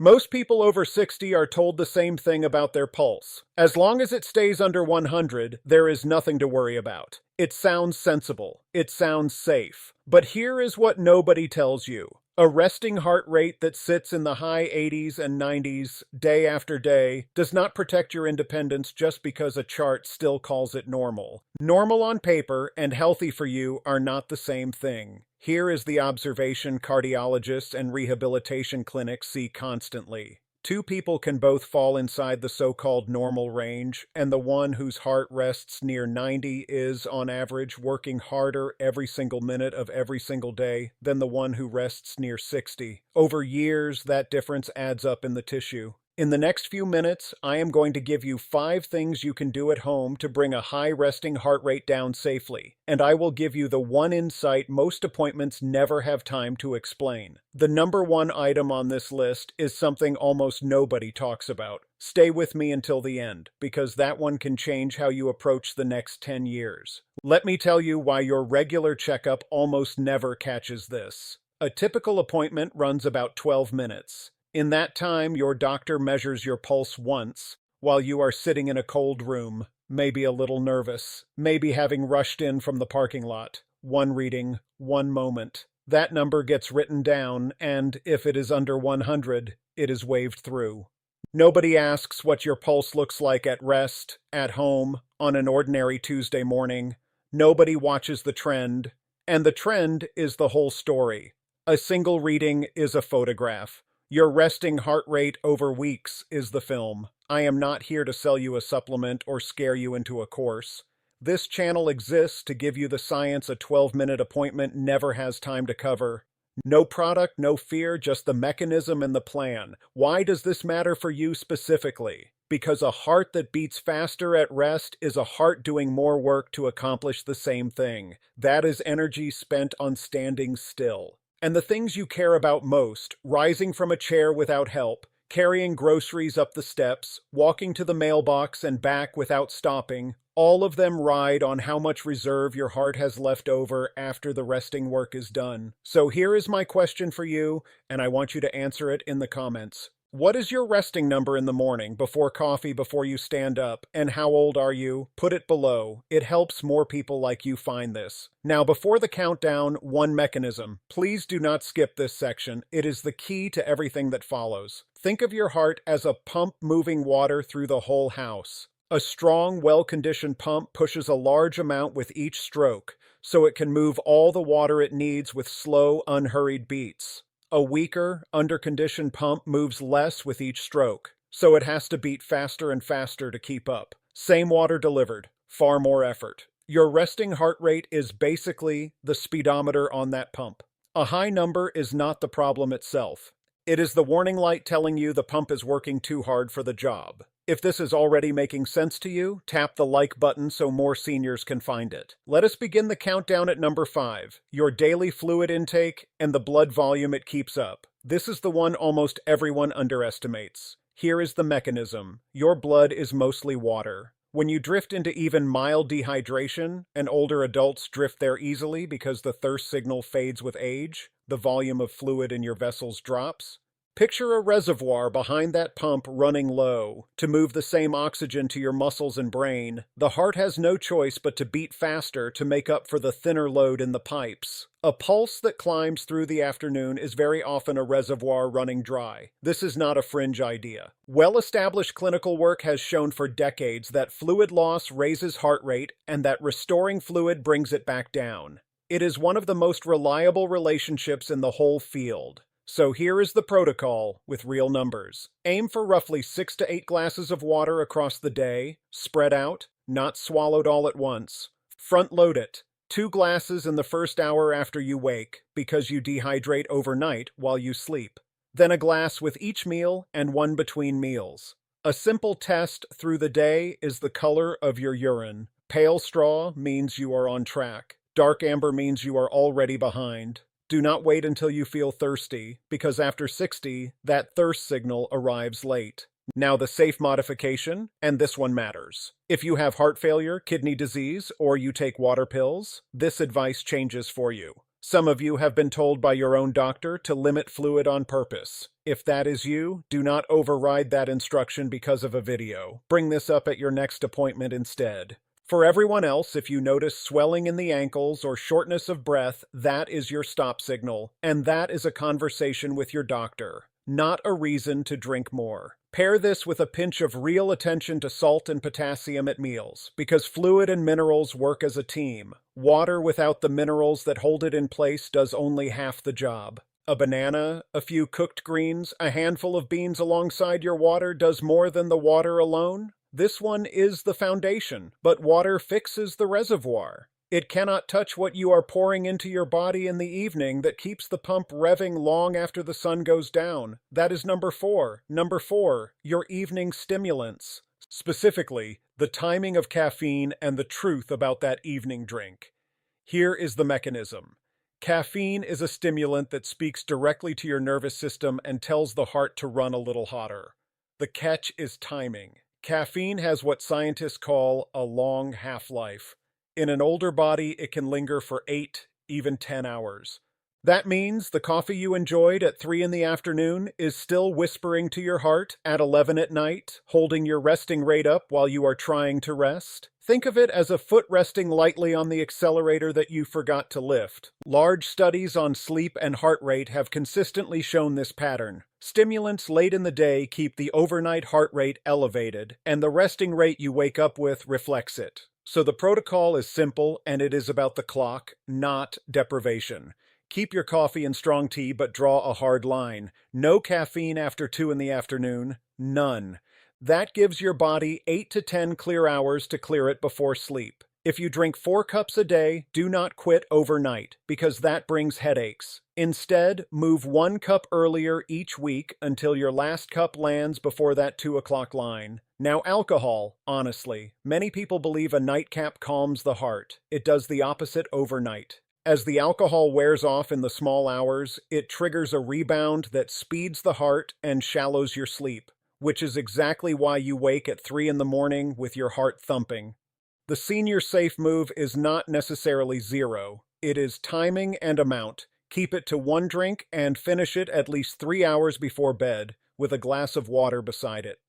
Most people over 60 are told the same thing about their pulse. As long as it stays under 100, there is nothing to worry about. It sounds sensible. It sounds safe. But here is what nobody tells you. A resting heart rate that sits in the high 80s and 90s day after day does not protect your independence just because a chart still calls it normal. Normal on paper and healthy for you are not the same thing. Here is the observation cardiologists and rehabilitation clinics see constantly. Two people can both fall inside the so-called normal range, and the one whose heart rests near 90 is, on average, working harder every single minute of every single day than the one who rests near 60. Over years, that difference adds up in the tissue. In the next few minutes, I am going to give you 5 things you can do at home to bring a high resting heart rate down safely, and I will give you the one insight most appointments never have time to explain. The number 1 item on this list is something almost nobody talks about. Stay with me until the end, because that one can change how you approach the next 10 years. Let me tell you why your regular checkup almost never catches this. A typical appointment runs about 12 minutes. In that time, your doctor measures your pulse once, while you are sitting in a cold room, maybe a little nervous, maybe having rushed in from the parking lot. One reading, one moment. That number gets written down, and if it is under 100, it is waved through. Nobody asks what your pulse looks like at rest, at home, on an ordinary Tuesday morning. Nobody watches the trend, and the trend is the whole story. A single reading is a photograph. Your resting heart rate over weeks is the film. I am not here to sell you a supplement or scare you into a course. This channel exists to give you the science a 12-minute appointment never has time to cover. No product, no fear, just the mechanism and the plan. Why does this matter for you specifically? Because a heart that beats faster at rest is a heart doing more work to accomplish the same thing. That is energy spent on standing still. And the things you care about most, rising from a chair without help, carrying groceries up the steps, walking to the mailbox and back without stopping, all of them ride on how much reserve your heart has left over after the resting work is done. So here is my question for you, and I want you to answer it in the comments. What is your resting number in the morning, before coffee, before you stand up, and how old are you? Put it below. It helps more people like you find this. Now, before the countdown, one mechanism. Please do not skip this section. It is the key to everything that follows. Think of your heart as a pump moving water through the whole house. A strong, well-conditioned pump pushes a large amount with each stroke, so it can move all the water it needs with slow, unhurried beats. A weaker, under-conditioned pump moves less with each stroke, so it has to beat faster and faster to keep up. Same water delivered, far more effort. Your resting heart rate is basically the speedometer on that pump. A high number is not the problem itself. It is the warning light telling you the pump is working too hard for the job. If this is already making sense to you, tap the like button so more seniors can find it. Let us begin the countdown at number 5, your daily fluid intake and the blood volume it keeps up. This is the one almost everyone underestimates. Here is the mechanism. Your blood is mostly water. When you drift into even mild dehydration, and older adults drift there easily because the thirst signal fades with age, the volume of fluid in your vessels drops. Picture a reservoir behind that pump running low. To move the same oxygen to your muscles and brain, the heart has no choice but to beat faster to make up for the thinner load in the pipes. A pulse that climbs through the afternoon is very often a reservoir running dry. This is not a fringe idea. Well-established clinical work has shown for decades that fluid loss raises heart rate and that restoring fluid brings it back down. It is one of the most reliable relationships in the whole field. So here is the protocol with real numbers. Aim for roughly 6 to 8 glasses of water across the day, spread out, not swallowed all at once. Front load it. 2 glasses in the first hour after you wake, because you dehydrate overnight while you sleep. Then a glass with each meal and one between meals. A simple test through the day is the color of your urine. Pale straw means you are on track. Dark amber means you are already behind. Do not wait until you feel thirsty, because after 60, that thirst signal arrives late. Now the safe modification, and this one matters. If you have heart failure, kidney disease, or you take water pills, this advice changes for you. Some of you have been told by your own doctor to limit fluid on purpose. If that is you, do not override that instruction because of a video. Bring this up at your next appointment instead. For everyone else, if you notice swelling in the ankles or shortness of breath, that is your stop signal, and that is a conversation with your doctor, not a reason to drink more. Pair this with a pinch of real attention to salt and potassium at meals, because fluid and minerals work as a team. Water without the minerals that hold it in place does only half the job. A banana, a few cooked greens, a handful of beans alongside your water does more than the water alone. This one is the foundation, but water fixes the reservoir. It cannot touch what you are pouring into your body in the evening that keeps the pump revving long after the sun goes down. That is number 4. Number 4, your evening stimulants. Specifically, the timing of caffeine and the truth about that evening drink. Here is the mechanism. Caffeine is a stimulant that speaks directly to your nervous system and tells the heart to run a little hotter. The catch is timing. Caffeine has what scientists call a long half-life. In an older body, it can linger for 8, even 10 hours. That means the coffee you enjoyed at 3 in the afternoon is still whispering to your heart at 11 at night, holding your resting rate up while you are trying to rest. Think of it as a foot resting lightly on the accelerator that you forgot to lift. Large studies on sleep and heart rate have consistently shown this pattern. Stimulants late in the day keep the overnight heart rate elevated, and the resting rate you wake up with reflects it. So the protocol is simple, and it is about the clock, not deprivation. Keep your coffee and strong tea, but draw a hard line. No caffeine after 2 in the afternoon. None. That gives your body 8 to 10 clear hours to clear it before sleep. If you drink 4 cups a day, do not quit overnight, because that brings headaches. Instead, move 1 cup earlier each week until your last cup lands before that 2 o'clock line. Now, alcohol, honestly. Many people believe a nightcap calms the heart. It does the opposite overnight. As the alcohol wears off in the small hours, it triggers a rebound that speeds the heart and shallows your sleep, which is exactly why you wake at 3 in the morning with your heart thumping. The senior safe move is not necessarily 0. It is timing and amount. Keep it to 1 drink and finish it at least 3 hours before bed, with a glass of water beside it.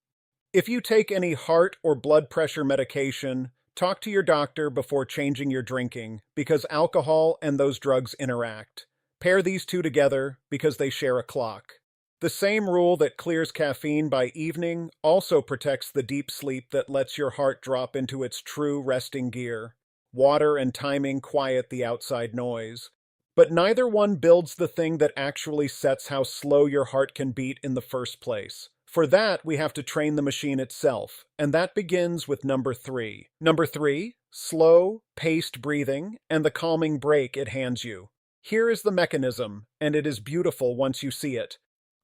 If you take any heart or blood pressure medication, talk to your doctor before changing your drinking, because alcohol and those drugs interact. Pair these two together because they share a clock. The same rule that clears caffeine by evening also protects the deep sleep that lets your heart drop into its true resting gear. Water and timing quiet the outside noise. But neither one builds the thing that actually sets how slow your heart can beat in the first place. For that, we have to train the machine itself, and that begins with number 3. Number 3, slow, paced breathing, and the calming break it hands you. Here is the mechanism, and it is beautiful once you see it.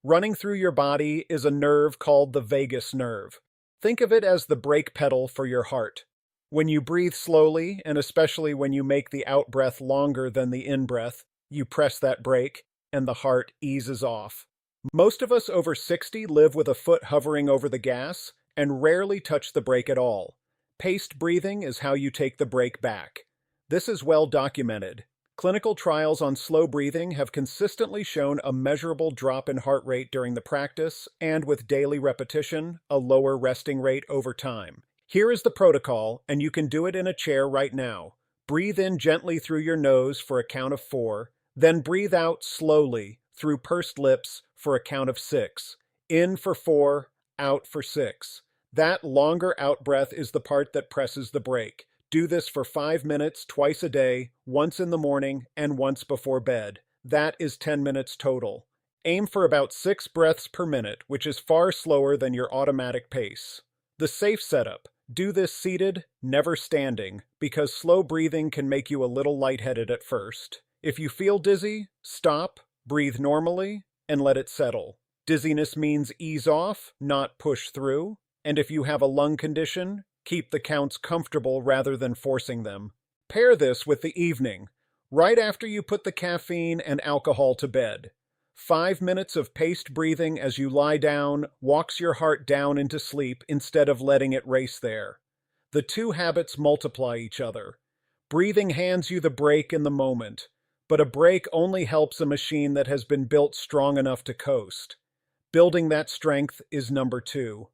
Running through your body is a nerve called the vagus nerve. Think of it as the brake pedal for your heart. When you breathe slowly, and especially when you make the out-breath longer than the in-breath, you press that brake, and the heart eases off. Most of us over 60 live with a foot hovering over the gas and rarely touch the brake at all. Paced breathing is how you take the brake back. This is well documented. Clinical trials on slow breathing have consistently shown a measurable drop in heart rate during the practice, and with daily repetition, a lower resting rate over time. Here is the protocol, and you can do it in a chair right now. Breathe in gently through your nose for a count of 4, then breathe out slowly through pursed lips for a count of 6. In for 4, out for 6. That longer out breath is the part that presses the brake. Do this for 5 minutes twice a day, once in the morning and once before bed. That is 10 minutes total. Aim for about 6 breaths per minute, which is far slower than your automatic pace. The safe setup. Do this seated, never standing, because slow breathing can make you a little lightheaded at first. If you feel dizzy, stop, breathe normally, and let it settle. Dizziness means ease off, not push through. And if you have a lung condition, keep the counts comfortable rather than forcing them. Pair this with the evening, right after you put the caffeine and alcohol to bed. 5 minutes of paced breathing as you lie down walks your heart down into sleep instead of letting it race there. The two habits multiply each other. Breathing hands you the brake in the moment, but a brake only helps a machine that has been built strong enough to coast. Building that strength is number two.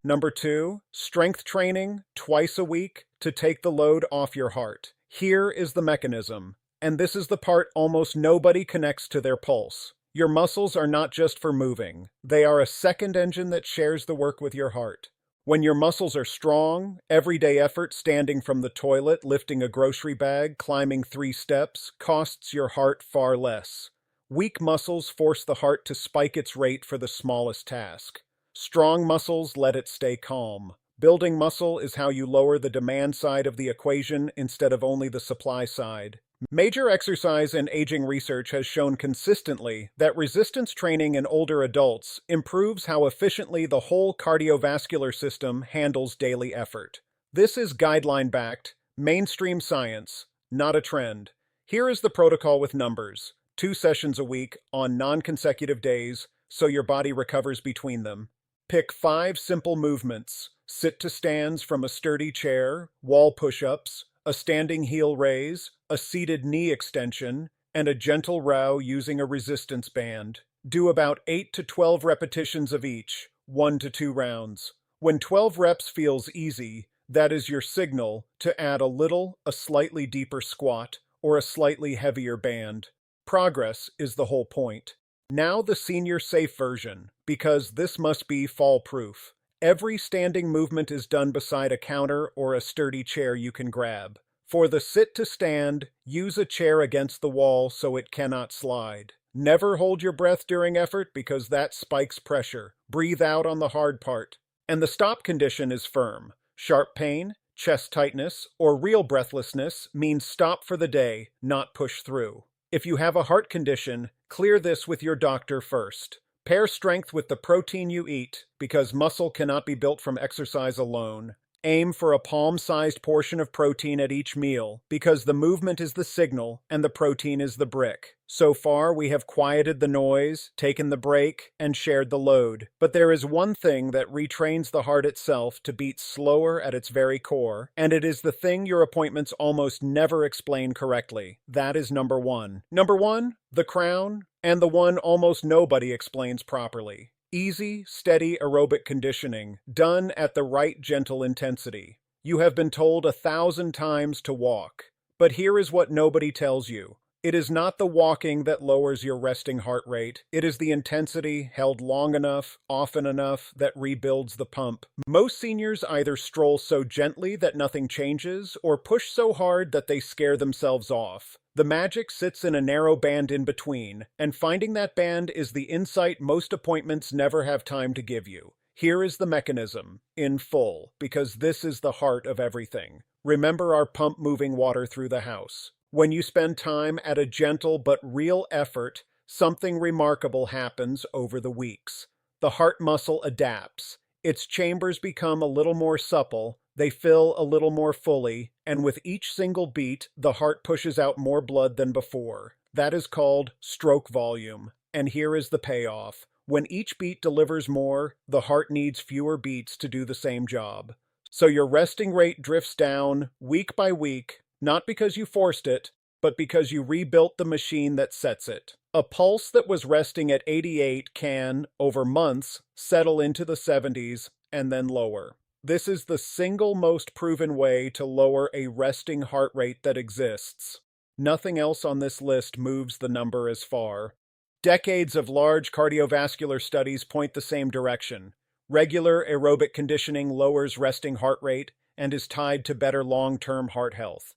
Number two, strength training twice a week to take the load off your heart. Here is the mechanism, and this is the part almost nobody connects to their pulse. Your muscles are not just for moving, they are a second engine that shares the work with your heart. When your muscles are strong, everyday effort standing from the toilet, lifting a grocery bag, climbing 3 steps, costs your heart far less. Weak muscles force the heart to spike its rate for the smallest task. Strong muscles let it stay calm. Building muscle is how you lower the demand side of the equation instead of only the supply side. Major exercise and aging research has shown consistently that resistance training in older adults improves how efficiently the whole cardiovascular system handles daily effort. This is guideline-backed, mainstream science, not a trend. Here is the protocol with numbers: 2 sessions a week on non-consecutive days so your body recovers between them. Pick 5 simple movements: sit to stands from a sturdy chair, wall push-ups, a standing heel raise, a seated knee extension, and a gentle row using a resistance band. Do about 8 to 12 repetitions of each, 1 to 2 rounds. When 12 reps feels easy, that is your signal to add a slightly deeper squat, or a slightly heavier band. Progress is the whole point. Now the senior safe version, because this must be fall-proof. Every standing movement is done beside a counter or a sturdy chair you can grab. For the sit to stand, use a chair against the wall so it cannot slide. Never hold your breath during effort because that spikes pressure. Breathe out on the hard part. And the stop condition is firm. Sharp pain, chest tightness, or real breathlessness means stop for the day, not push through. If you have a heart condition, clear this with your doctor first. Pair strength with the protein you eat, because muscle cannot be built from exercise alone. Aim for a palm-sized portion of protein at each meal, because the movement is the signal and the protein is the brick. So far, we have quieted the noise, taken the break, and shared the load. But there is one thing that retrains the heart itself to beat slower at its very core, and it is the thing your appointments almost never explain correctly. That is number one. Number one, the crown, and the one almost nobody explains properly. Easy, steady aerobic conditioning, done at the right gentle intensity. You have been told 1,000 times to walk, but here is what nobody tells you. It is not the walking that lowers your resting heart rate. It is the intensity held long enough, often enough, that rebuilds the pump. Most seniors either stroll so gently that nothing changes, or push so hard that they scare themselves off. The magic sits in a narrow band in between, and finding that band is the insight most appointments never have time to give you. Here is the mechanism, in full, because this is the heart of everything. Remember our pump moving water through the house. When you spend time at a gentle but real effort, something remarkable happens over the weeks. The heart muscle adapts. Its chambers become a little more supple, they fill a little more fully, and with each single beat, the heart pushes out more blood than before. That is called stroke volume. And here is the payoff. When each beat delivers more, the heart needs fewer beats to do the same job. So your resting rate drifts down week by week, not because you forced it, but because you rebuilt the machine that sets it. A pulse that was resting at 88 can, over months, settle into the 70s and then lower. This is the single most proven way to lower a resting heart rate that exists. Nothing else on this list moves the number as far. Decades of large cardiovascular studies point the same direction. Regular aerobic conditioning lowers resting heart rate and is tied to better long-term heart health.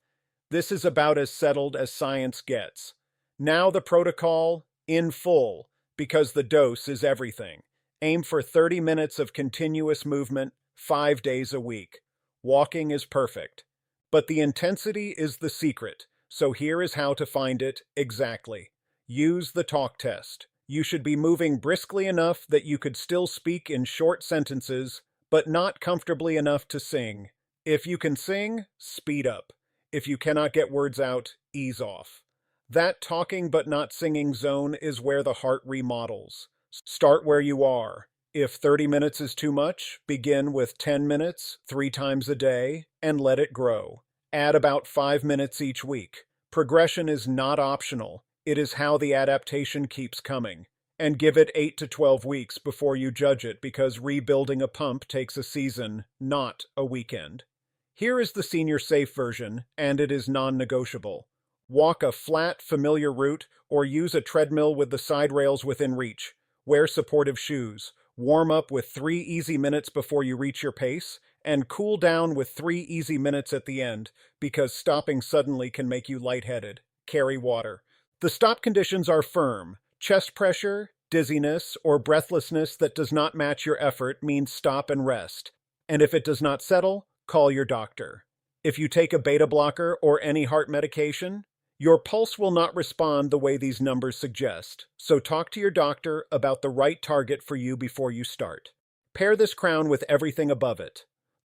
This is about as settled as science gets. Now the protocol, in full, because the dose is everything. Aim for 30 minutes of continuous movement, 5 days a week. Walking is perfect. But the intensity is the secret, so here is how to find it exactly. Use the talk test. You should be moving briskly enough that you could still speak in short sentences, but not comfortably enough to sing. If you can sing, speed up. If you cannot get words out, ease off. That talking but not singing zone is where the heart remodels. Start where you are. If 30 minutes is too much, begin with 10 minutes, 3 times a day, and let it grow. Add about 5 minutes each week. Progression is not optional. It is how the adaptation keeps coming. and give it 8 to 12 weeks before you judge it because rebuilding a pump takes a season, not a weekend. Here is the senior safe version, and it is non-negotiable. Walk a flat, familiar route or use a treadmill with the side rails within reach. Wear supportive shoes. Warm up with 3 easy minutes before you reach your pace, and cool down with 3 easy minutes at the end, because stopping suddenly can make you lightheaded. Carry water. The stop conditions are firm. Chest pressure, dizziness, or breathlessness that does not match your effort means stop and rest. And if it does not settle, call your doctor. If you take a beta blocker or any heart medication, your pulse will not respond the way these numbers suggest, so talk to your doctor about the right target for you before you start. Pair this crown with everything above it.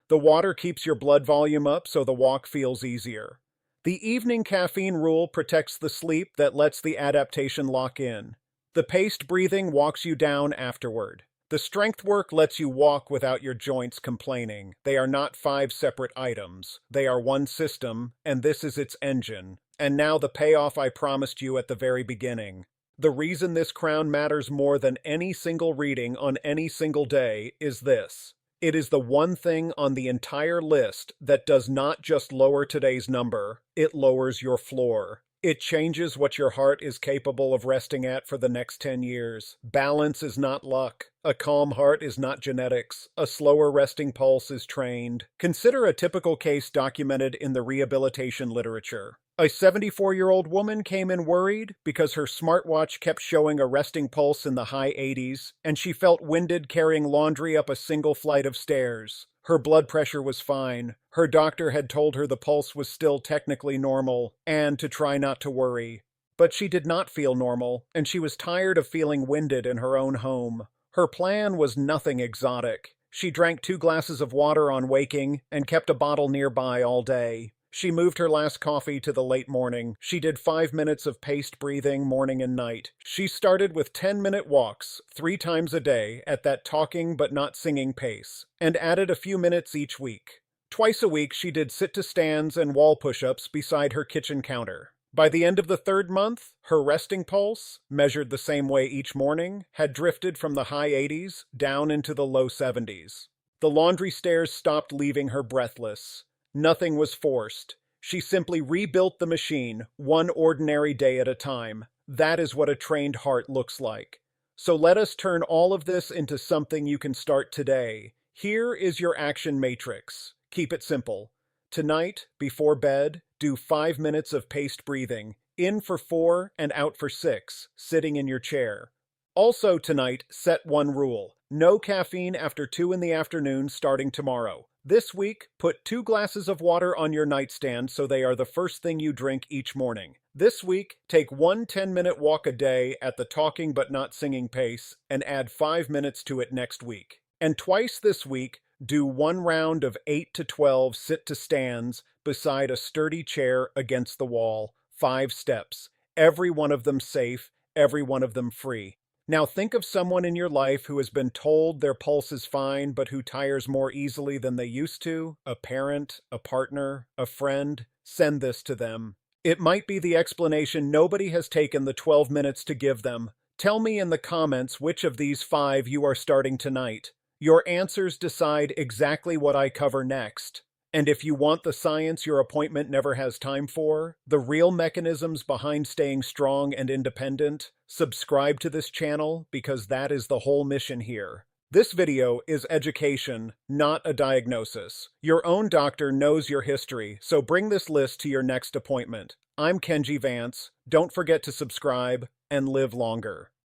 The water keeps your blood volume up so the walk feels easier. The evening caffeine rule protects the sleep that lets the adaptation lock in. The paced breathing walks you down afterward. The strength work lets you walk without your joints complaining. They are not 5 separate items. They are one system, and this is its engine. And now the payoff I promised you at the very beginning. The reason this crown matters more than any single reading on any single day is this. It is the one thing on the entire list that does not just lower today's number, it lowers your floor. It changes what your heart is capable of resting at for the next 10 years. Balance is not luck. A calm heart is not genetics. A slower resting pulse is trained. Consider a typical case documented in the rehabilitation literature. A 74-year-old woman came in worried because her smartwatch kept showing a resting pulse in the high 80s, and she felt winded carrying laundry up a single flight of stairs. Her blood pressure was fine. Her doctor had told her the pulse was still technically normal, and to try not to worry. But she did not feel normal, and she was tired of feeling winded in her own home. Her plan was nothing exotic. She drank 2 glasses of water on waking, and kept a bottle nearby all day. She moved her last coffee to the late morning. She did 5 minutes of paced breathing morning and night. She started with 10-minute walks 3 times a day at that talking but not singing pace, and added a few minutes each week. Twice a week she did sit-to-stands and wall push-ups beside her kitchen counter. By the end of the 3rd month, her resting pulse, measured the same way each morning, had drifted from the high 80s down into the low 70s. The laundry stairs stopped leaving her breathless. Nothing was forced. She simply rebuilt the machine, one ordinary day at a time. That is what a trained heart looks like. So let us turn all of this into something you can start today. Here is your action matrix. Keep it simple. Tonight, before bed, do 5 minutes of paced breathing, in for 4 and out for 6, sitting in your chair. Also tonight, set one rule. No caffeine after 2 in the afternoon starting tomorrow. This week, put 2 glasses of water on your nightstand so they are the first thing you drink each morning. This week, take 1 10-minute walk a day at the talking but not singing pace and add 5 minutes to it next week. And twice this week, do 1 round of 8 to 12 sit-to-stands beside a sturdy chair against the wall, 5 steps, every one of them safe, every one of them free. Now think of someone in your life who has been told their pulse is fine but who tires more easily than they used to, a parent, a partner, a friend. Send this to them. It might be the explanation nobody has taken the 12 minutes to give them. Tell me in the comments which of these 5 you are starting tonight. Your answers decide exactly what I cover next. And if you want the science your appointment never has time for, the real mechanisms behind staying strong and independent, subscribe to this channel because that is the whole mission here. This video is education, not a diagnosis. Your own doctor knows your history, so bring this list to your next appointment. I'm Kenji Vance. Don't forget to subscribe and live longer.